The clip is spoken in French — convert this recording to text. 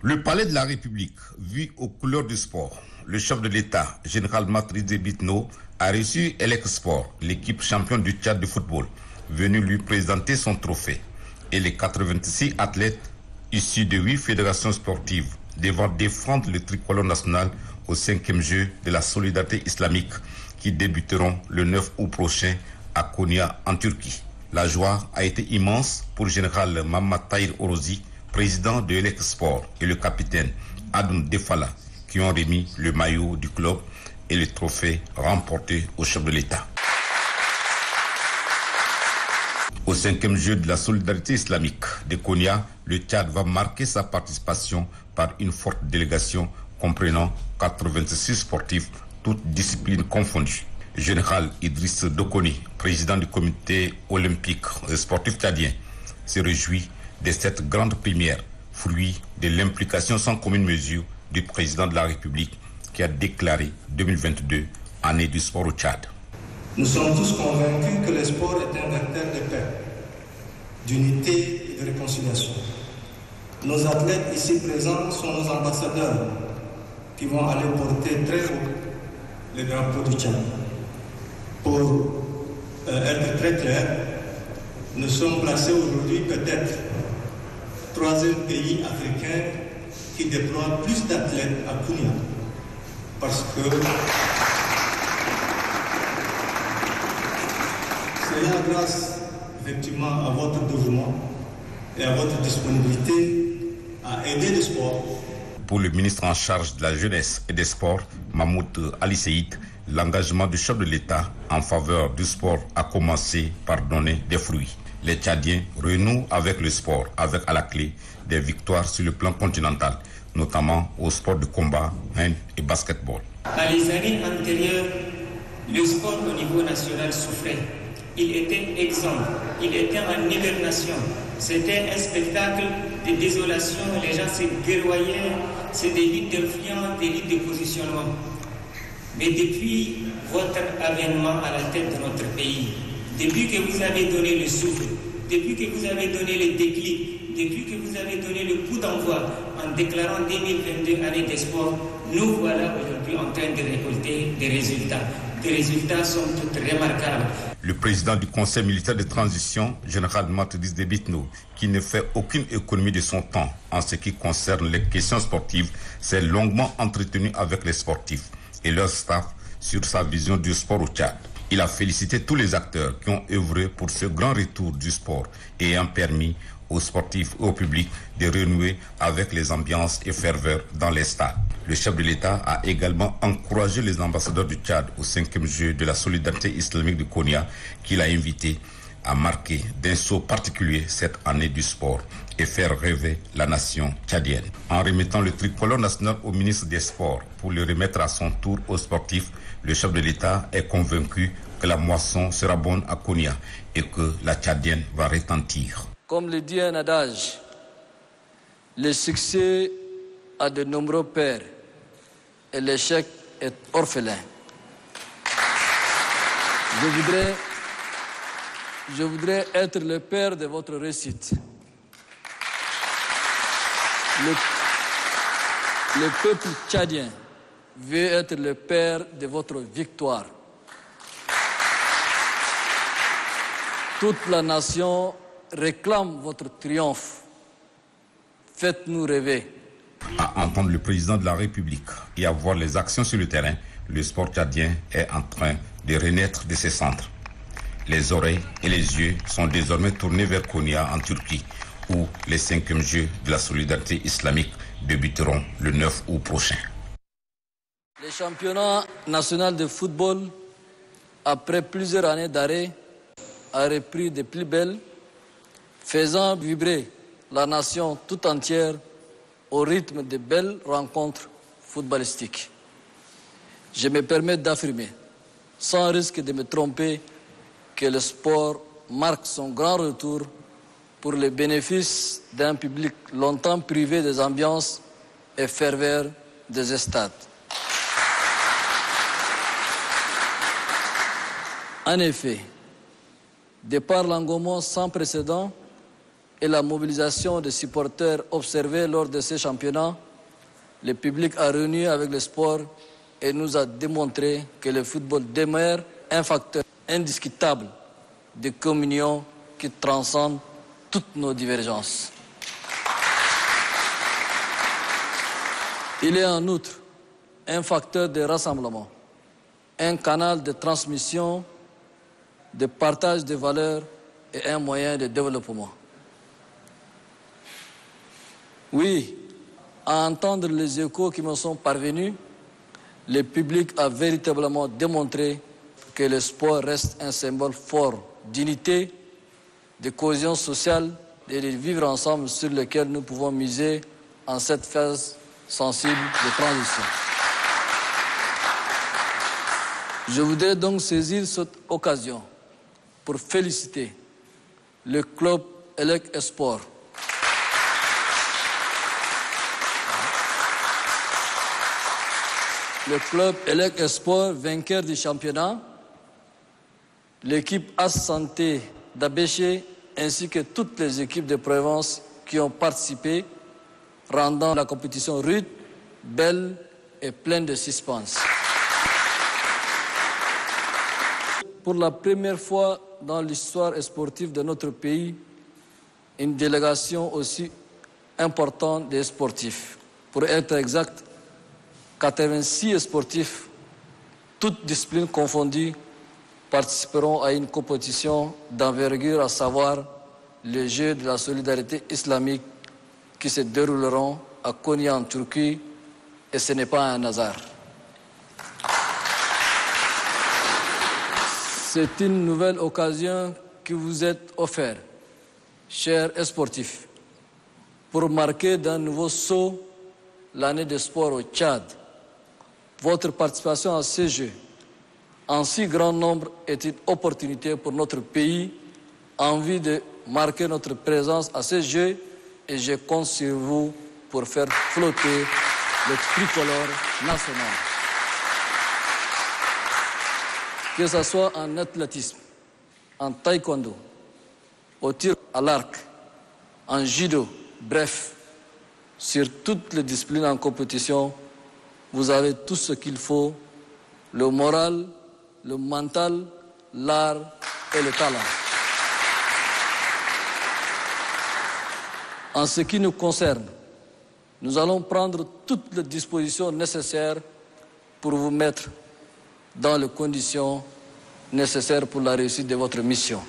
Le palais de la République, vu aux couleurs du sport, le chef de l'État, général Matrice Bitno, a reçu Elec Sport, l'équipe championne du Tchad de football, venue lui présenter son trophée. Et les 86 athlètes issus de 8 fédérations sportives devant défendre le tricolore national au 5e jeu de la solidarité islamique qui débuteront le 9 août prochain à Konya en Turquie. La joie a été immense pour le général Mamad Tahir Orozi, président de Elec Sport, et le capitaine Adoum Defala, qui ont remis le maillot du club et le trophée remporté au chef de l'État. Au 5e jeu de la solidarité islamique de Konya, le Tchad va marquer sa participation par une forte délégation comprenant 86 sportifs, toutes disciplines confondues. Général Idriss Dokoni, président du comité olympique et sportif tchadien, se réjouit de cette grande première, fruit de l'implication sans commune mesure du président de la République qui a déclaré 2022 année du sport au Tchad. Nous sommes tous convaincus que le sport est un vecteur de paix, d'unité et de réconciliation. Nos athlètes ici présents sont nos ambassadeurs qui vont aller porter très haut le drapeau du Tchad. Pour être très clair, nous sommes placés aujourd'hui peut-être 3e pays africain qui déploie plus d'athlètes à Konya. Parce que c'est là grâce effectivement à votre dévouement et à votre disponibilité à aider le sport. Pour le ministre en charge de la jeunesse et des sports, Mahmoud Ali Seïd, l'engagement du chef de l'État en faveur du sport a commencé par donner des fruits. Les Tchadiens renouent avec le sport, avec à la clé des victoires sur le plan continental, notamment au sport de combat, hand et basketball. Dans les années antérieures, le sport au niveau national souffrait. Il était exempt, il était en hibernation. C'était un spectacle de désolation, les gens se guerroyaient, c'est des luttes d'influence, des luttes de positionnement. Mais depuis votre avènement à la tête de notre pays, depuis que vous avez donné le souffle, depuis que vous avez donné le déclic, depuis que vous avez donné le coup d'envoi en déclarant 2022 année des sports, nous voilà aujourd'hui en train de récolter des résultats. Des résultats sont tous remarquables. Le président du Conseil militaire de transition, général Matrice Bitno, qui ne fait aucune économie de son temps en ce qui concerne les questions sportives, s'est longuement entretenu avec les sportifs et leur staff sur sa vision du sport au Tchad. Il a félicité tous les acteurs qui ont œuvré pour ce grand retour du sport et ayant permis aux sportifs et au public de renouer avec les ambiances et ferveurs dans les stades. Le chef de l'État a également encouragé les ambassadeurs du Tchad au 5e jeu de la solidarité islamique de Konya qu'il a invité à marquer d'un saut particulier cette année du sport et faire rêver la nation tchadienne. En remettant le tricolore national au ministre des Sports pour le remettre à son tour aux sportifs, le chef de l'État est convaincu que la moisson sera bonne à Konya et que la tchadienne va retentir. Comme le dit un adage, le succès a de nombreux pères et l'échec est orphelin. Je voudrais être le père de votre réussite. Le peuple tchadien veut être le père de votre victoire. Toute la nation réclame votre triomphe. Faites-nous rêver. À entendre le président de la République et à voir les actions sur le terrain, le sport tchadien est en train de renaître de ses cendres. Les oreilles et les yeux sont désormais tournés vers Konya en Turquie, où les 5e Jeux de la solidarité islamique débuteront le 9 août prochain. Le championnat national de football, après plusieurs années d'arrêt, a repris de plus belle, faisant vibrer la nation tout entière au rythme de belles rencontres footballistiques. Je me permets d'affirmer, sans risque de me tromper, que le sport marque son grand retour pour le bénéfice d'un public longtemps privé des ambiances et ferveur des stades. En effet, de par l'engouement sans précédent et la mobilisation des supporters observés lors de ces championnats, le public a réuni avec le sport et nous a démontré que le football demeure un facteur indiscutable de communion qui transcende toutes nos divergences. Il est en outre un facteur de rassemblement, un canal de transmission, de partage de valeurs et un moyen de développement. Oui, à entendre les échos qui me sont parvenus, le public a véritablement démontré que le sport reste un symbole fort d'unité, de cohésion sociale et de vivre ensemble sur lequel nous pouvons miser en cette phase sensible de transition. Je voudrais donc saisir cette occasion pour féliciter le club ELEC Esport le club ELEC Esport, vainqueur du championnat, l'équipe AS Santé d'Abéché ainsi que toutes les équipes de Provence qui ont participé, rendant la compétition rude, belle et pleine de suspense. Pour la première fois dans l'histoire sportive de notre pays, une délégation aussi importante des sportifs. Pour être exact, 86 sportifs, toutes disciplines confondues, participeront à une compétition d'envergure, à savoir les Jeux de la solidarité islamique qui se dérouleront à Konya en Turquie, et ce n'est pas un hasard. C'est une nouvelle occasion qui vous est offerte, chers sportifs, pour marquer d'un nouveau saut l'année de sport au Tchad. Votre participation à ces Jeux, en si grand nombre, est une opportunité pour notre pays, envie de marquer notre présence à ces Jeux, et je compte sur vous pour faire flotter le tricolore national. Que ce soit en athlétisme, en taekwondo, au tir à l'arc, en judo, bref, sur toutes les disciplines en compétition, vous avez tout ce qu'il faut, le moral, le mental, l'art et le talent. En ce qui nous concerne, nous allons prendre toutes les dispositions nécessaires pour vous mettre dans les conditions nécessaires pour la réussite de votre mission.